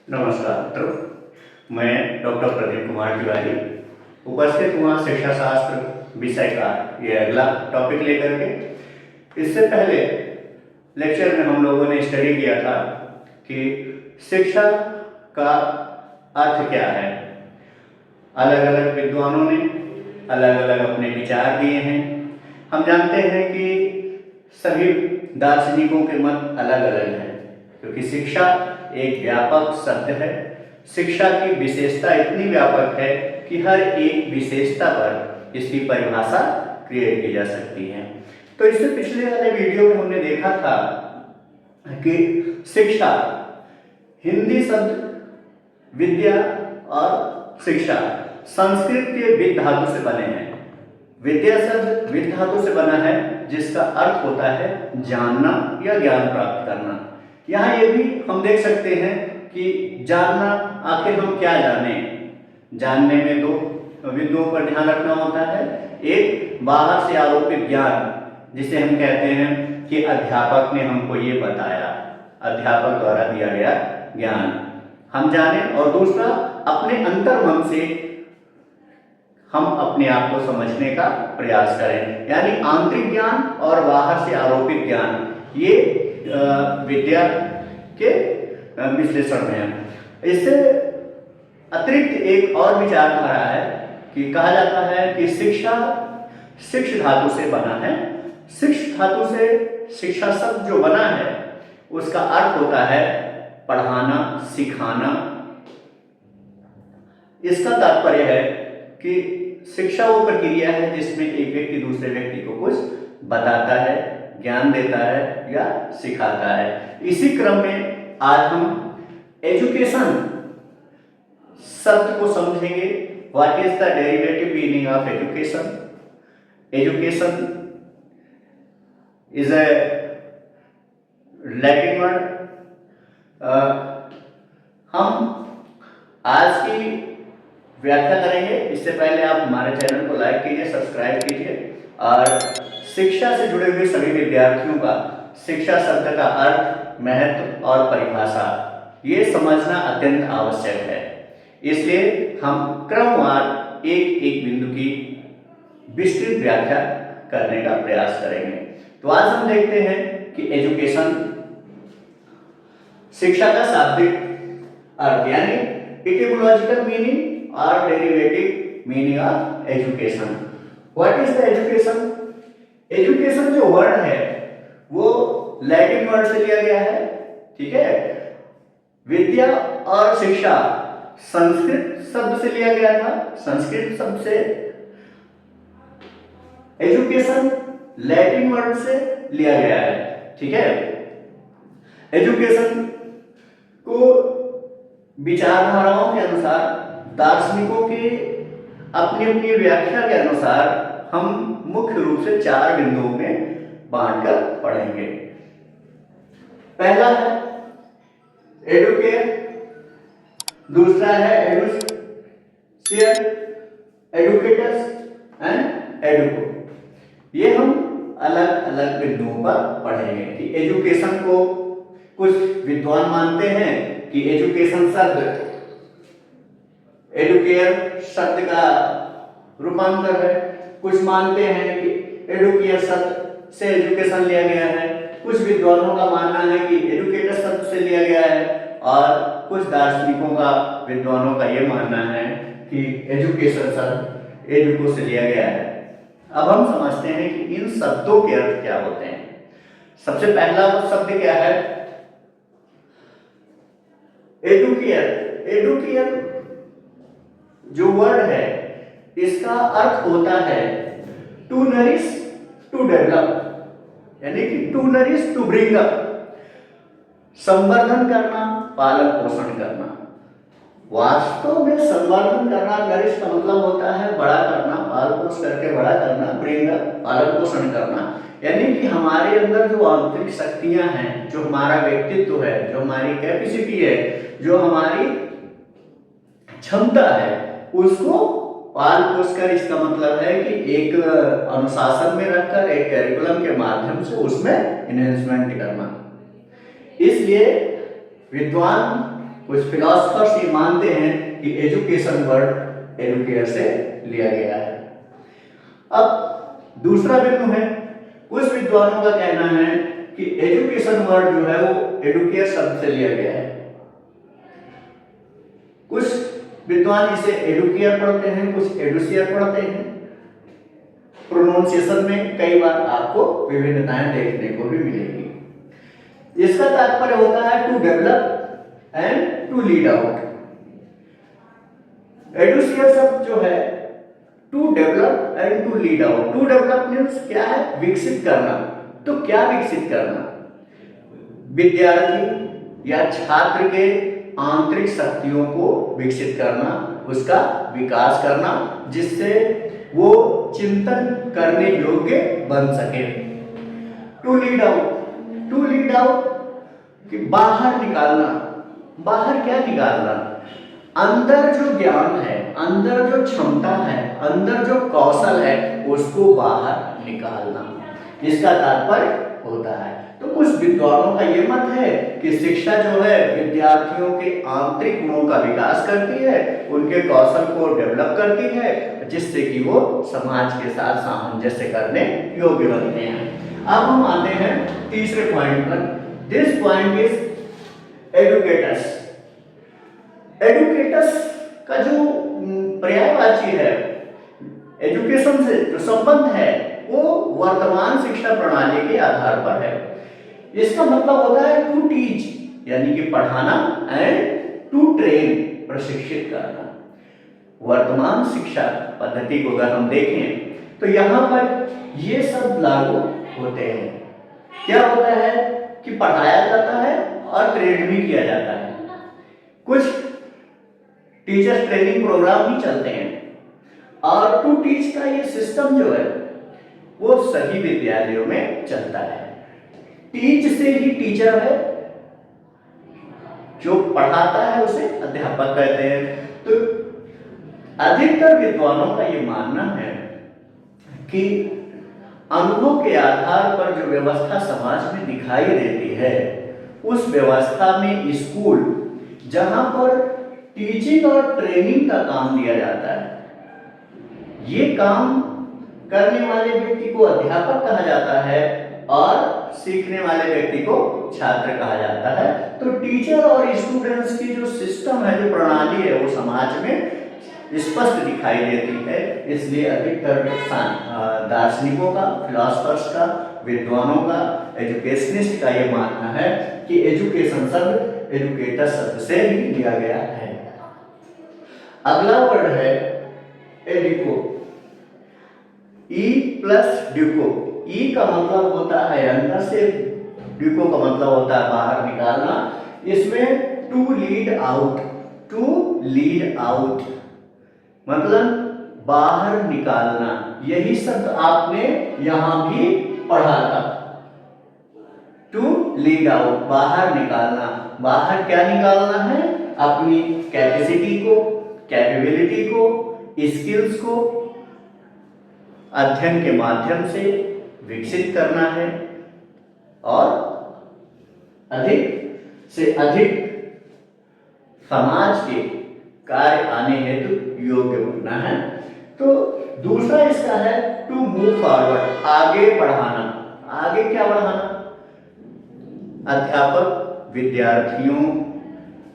नमस्कार मित्रों, मैं डॉक्टर प्रदीप कुमार तिवारी उपस्थित हुआ शिक्षा शास्त्र विषय का ये अगला टॉपिक लेकर के। इससे पहले लेक्चर में हम लोगों ने स्टडी किया था कि शिक्षा का अर्थ क्या है। अलग अलग विद्वानों ने अलग अलग अपने विचार दिए हैं। हम जानते हैं कि सभी दार्शनिकों के मत अलग अलग हैं, क्योंकि शिक्षा एक व्यापक शब्द है। शिक्षा की विशेषता इतनी व्यापक है कि हर एक विशेषता पर इसकी परिभाषा क्रिएट की जा सकती है। तो इससे पिछले वाले वीडियो में हमने देखा था कि शिक्षा, हिंदी शब्द विद्या और शिक्षा संस्कृत के विद धातु से बने हैं। विद्या शब्द विद धातु से बना है, जिसका अर्थ होता है जानना या ज्ञान प्राप्त करना। यहाँ ये भी हम देख सकते हैं कि जानना, आखिर हम क्या जाने। जानने में दो बिंदुओं पर ध्यान रखना होता है। एक बाहर से आरोपित ज्ञान, जिसे हम कहते हैं कि अध्यापक ने हमको ये बताया, अध्यापक द्वारा दिया गया ज्ञान हम जाने। और दूसरा, अपने अंतर मन से हम अपने आप को समझने का प्रयास करें, यानी आंतरिक ज्ञान और बाहर से आरोपित ज्ञान, ये विद्या के विश्लेषण में है। इससे अतिरिक्त एक और विचारधारा है कि कहा जाता है कि शिक्षा शिक्ष धातु से बना है। शिक्ष धातु से शिक्षा शब्द जो बना है, उसका अर्थ होता है पढ़ाना, सिखाना। इसका तात्पर्य है कि शिक्षा वो प्रक्रिया है जिसमें एक व्यक्ति दूसरे व्यक्ति को कुछ बताता है, ज्ञान देता है या सिखाता है। इसी क्रम में आज हम एजुकेशन शब्द को समझेंगे। What is the derivative meaning of education? Education is a Latin word. हम आज की व्याख्या करेंगे। इससे पहले आप हमारे चैनल को लाइक कीजिए, सब्सक्राइब कीजिए और शिक्षा से जुड़े हुए सभी विद्यार्थियों का शिक्षा शब्द का अर्थ, महत्व और परिभाषा ये समझना अत्यंत आवश्यक है। इसलिए हम क्रमवार एक एक बिंदु की विस्तृत व्याख्या करने का प्रयास करेंगे। तो आज हम देखते हैं कि एजुकेशन, शिक्षा का शाब्दिक अर्थ यानी इटिमोलॉजिकल मीनिंग और derivative meaning of education. What is the education? Education जो वर्ड है वो लैटिन वर्ड से लिया गया है, ठीक है। विद्या और शिक्षा संस्कृत शब्द से लिया गया था, संस्कृत शब्द से। एजुकेशन लैटिन वर्ड से लिया गया है, ठीक है। एजुकेशन को विचारधाराओं के अनुसार, दार्शनिकों की अपनी अपनी व्याख्या के अनुसार हम मुख्य रूप से चार बिंदुओं में बांटकर पढ़ेंगे। पहला है एडुकेयर, दूसरा है एडुसियर, एडुकेटर्स एंड एडुको। ये हम अलग अलग बिंदुओं पर पढ़ेंगे कि एजुकेशन को कुछ विद्वान मानते हैं कि एजुकेशन शब्द एडुकेयर शब्द का रूपांतर है। कुछ मानते हैं कि एडुकेयर शब्द से एजुकेशन लिया गया है। कुछ विद्वानों का मानना है कि एडुकेटर शब्द से लिया गया है और कुछ दार्शनिकों का, विद्वानों का यह मानना है कि एजुकेशन शब्द एडुको से लिया गया है। अब हम समझते हैं कि इन शब्दों के अर्थ क्या होते हैं। सबसे पहला वो शब्द क्या है? एडुकेयर। एडुकेयर जो वर्ड है, इसका अर्थ होता है टू नरिश, टू डेवलप, यानी कि to nourish, to bring up, संवर्धन करना, पालन पोषण करना। वास्तव में संवर्धन करना, नरिश का मतलब होता है बड़ा करना, पाल पोष करके बड़ा करना, ब्रिंग अप पालन पोषण करना, यानी कि हमारे अंदर जो आंतरिक शक्तियां हैं, जो हमारा व्यक्तित्व है, जो हमारी कैपेसिटी है, जो हमारी क्षमता है, उसको पाल पोष कर, इसका मतलब है कि एक अनुशासन में रखकर, एक करिकुलम के माध्यम से उसमें एनहेंसमेंट करना। इसलिए विद्वान कुछ फिलोसफर्स ये मानते हैं कि एजुकेशन वर्ड एडुकेयर से लिया गया है। अब दूसरा बिंदु है, कुछ विद्वानों का कहना है कि एजुकेशन वर्ड जो है वो एडुकेयर शब्द से लिया गया है। कुछ विद्वान इसे एडुकेयर पढ़ते हैं, कुछ एडुसियर पढ़ते हैं। प्रोनाउंसिएशन में कई बार आपको विभिन्नताएं देखने को भी मिलेगी। इसका तात्पर्य होता है to develop and to lead out. एडुसियर शब्द जो है to develop and to lead out. To develop means क्या है? विकसित करना। तो क्या विकसित करना? विद्यार्थी या छात्र के आंतरिक शक्तियों को विकसित करना, उसका विकास करना, जिससे वो चिंतन करने योग्य बन सके। To lead out, to lead out कि बाहर निकालना। बाहर क्या निकालना? अंदर जो ज्ञान है, अंदर जो क्षमता है, अंदर जो कौशल है, उसको बाहर निकालना, इसका तात्पर्य होता है। तो कुछ विद्वानों का यह मत है कि शिक्षा जो है विद्यार्थियों के आंतरिक गुणों का विकास करती है, उनके कौशल को डेवलप करती है, जिससे कि वो समाज के साथ सामंजस्य करने योग्य बनते हैं। अब हम आते हैं तीसरे पॉइंट पर। दिस पॉइंट इज एडुकेटस। एडुकेटस का जो पर्यायवाची है, एजुकेशन से जो संबंध है, वो वर्तमान शिक्षा प्रणाली के आधार पर है। इसका मतलब होता है टू टीच, यानी कि पढ़ाना, एंड टू ट्रेन, प्रशिक्षित करना। वर्तमान शिक्षा पद्धति को अगर हम देखें तो यहाँ पर ये सब लागू होते हैं। क्या होता है कि पढ़ाया जाता है और ट्रेन भी किया जाता है। कुछ टीचर ट्रेनिंग प्रोग्राम भी चलते हैं, और टू टीच का ये सिस्टम जो है वो सभी विद्यालयों में चलता है। टीच से ही टीचर है, जो पढ़ाता है उसे अध्यापक कहते हैं। तो अधिकतर विद्वानों का ये मानना है कि अनुभव के आधार पर जो व्यवस्था समाज में दिखाई देती है, उस व्यवस्था में स्कूल, जहां पर टीचिंग और ट्रेनिंग का काम दिया जाता है, ये काम करने वाले व्यक्ति को अध्यापक कहा जाता है और सीखने वाले व्यक्ति को छात्र कहा जाता है। तो टीचर और स्टूडेंट्स की जो सिस्टम है, जो प्रणाली है, वो समाज में स्पष्ट दिखाई देती है। इसलिए अधिकतर दार्शनिकों का, फिलोसफर्स का, विद्वानों का, एजुकेशनिस्ट का ये मानना है कि एजुकेशन शब्द एजुकेटर शब्द से ही लिया गया है। अगला वर्ड है एडुको। E plus ड्यूको। ई का मतलब होता है अंदर से, ड्यूको का मतलब होता है बाहर निकालना। इसमें to lead out, to lead out मतलब बाहर निकालना। यही शब्द आपने यहां भी पढ़ा था, टू लीड आउट, बाहर निकालना। बाहर क्या निकालना है? अपनी कैपेसिटी को, कैपेबिलिटी को, स्किल्स को अध्ययन के माध्यम से विकसित करना है और अधिक से अधिक समाज के कार्य आने हेतु योग्य बनना है। तो दूसरा इसका है टू मूव फॉरवर्ड, आगे बढ़ाना। आगे क्या बढ़ाना? अध्यापक विद्यार्थियों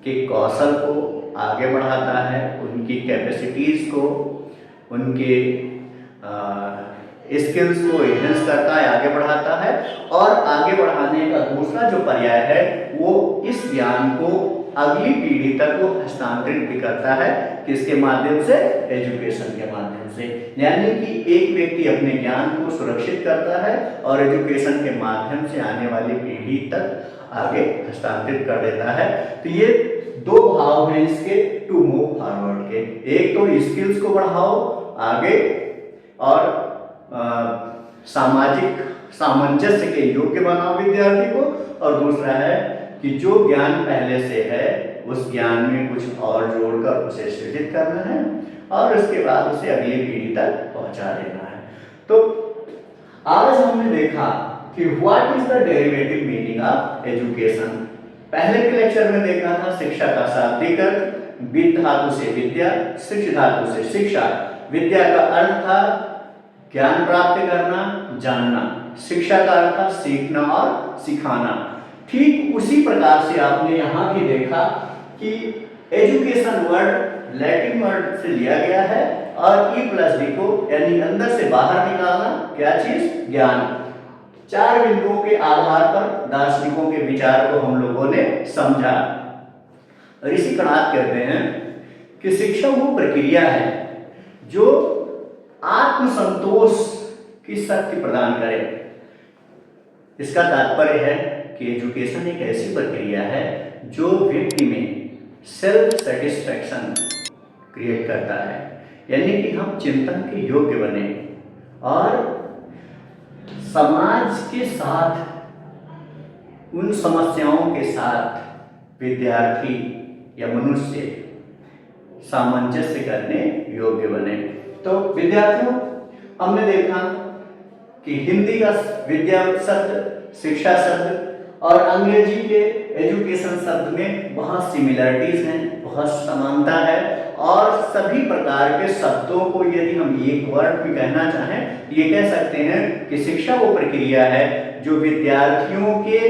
के कौशल को आगे बढ़ाता है, उनकी कैपेसिटीज को, उनके स्किल्स को एनहेंस करता है, आगे बढ़ाता है। और आगे बढ़ाने का दूसरा जो पर्याय है, वो इस ज्ञान को अगली पीढ़ी तक वो हस्तांतरित भी करता है। किसके माध्यम से? एजुकेशन के माध्यम से। यानी कि एक व्यक्ति अपने ज्ञान को सुरक्षित करता है और एजुकेशन के माध्यम से आने वाली पीढ़ी तक आगे हस्तांतरित कर देता है। तो ये दो भाव हैं इसके टू मूव फॉरवर्ड के। एक तो स्किल्स को बढ़ाओ आगे और सामाजिक सामंजस्य के योग्य बनाओ विद्यार्थी को, और दूसरा है कि जो ज्ञान पहले से है उस ज्ञान में कुछ और जोड़कर उसे सृजित करना है और उसके बाद उसे अगली पीढ़ी तक पहुंचा देना है। तो आज हमने देखा कि what is the derivative meaning of education. पहले के लेक्चर में देखा था शिक्षा का शाब्दिक अर्थ, विद धातु से विद्या, शिक्ष धातु से शिक्षा। विद्या का अर्थ था ज्ञान प्राप्त करना, जानना। शिक्षा का अर्थ था सीखना और सिखाना। ठीक उसी प्रकार से आपने यहाँ भी देखा कि एजुकेशन वर्ड लैटिन वर्ड से लिया गया है और ई प्लस डी को यानी अंदर से बाहर निकालना, क्या चीज? ज्ञान। 4 बिंदुओं के आधार पर दार्शनिकों के विचार को हम लोगों ने समझा। ऋषि कणाद कहते हैं कि शिक्षा वो प्रक्रिया है जो आत्मसंतोष की शक्ति प्रदान करे। इसका तात्पर्य है कि एजुकेशन एक ऐसी प्रक्रिया है जो व्यक्ति में सेल्फ सेटिस्फैक्शन क्रिएट करता है, यानी कि हम चिंतन के योग्य बने और समाज के साथ, उन समस्याओं के साथ विद्यार्थी या मनुष्य सामंजस्य करने योग्य बने। तो विद्यार्थियों, हमने देखा कि हिंदी का विद्या शब्द, शिक्षा शब्द और अंग्रेजी के एजुकेशन शब्द में बहुत सिमिलरिटीज हैं, बहुत समानता है और सभी प्रकार के शब्दों को यदि हम एक वर्ड में कहना चाहें तो ये कह सकते हैं कि शिक्षा वो प्रक्रिया है जो विद्यार्थियों के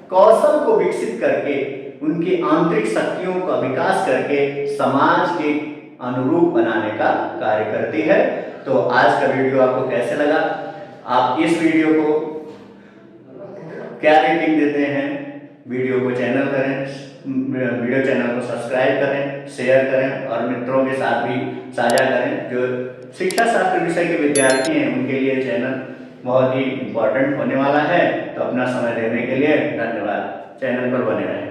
कौशल को विकसित करके, उनकी आंतरिक शक्तियों का विकास करके समाज के अनुरूप बनाने का कार्य करती है। तो आज का वीडियो आपको कैसे लगा? आप इस वीडियो को क्या रेटिंग देते हैं? वीडियो को चैनल को सब्सक्राइब करें, शेयर करें और मित्रों के साथ भी साझा करें। जो शिक्षा शास्त्र विषय के विद्यार्थी हैं उनके लिए चैनल बहुत ही इम्पोर्टेंट होने वाला है। तो अपना समय देने के लिए धन्यवाद। चैनल पर बने रहें।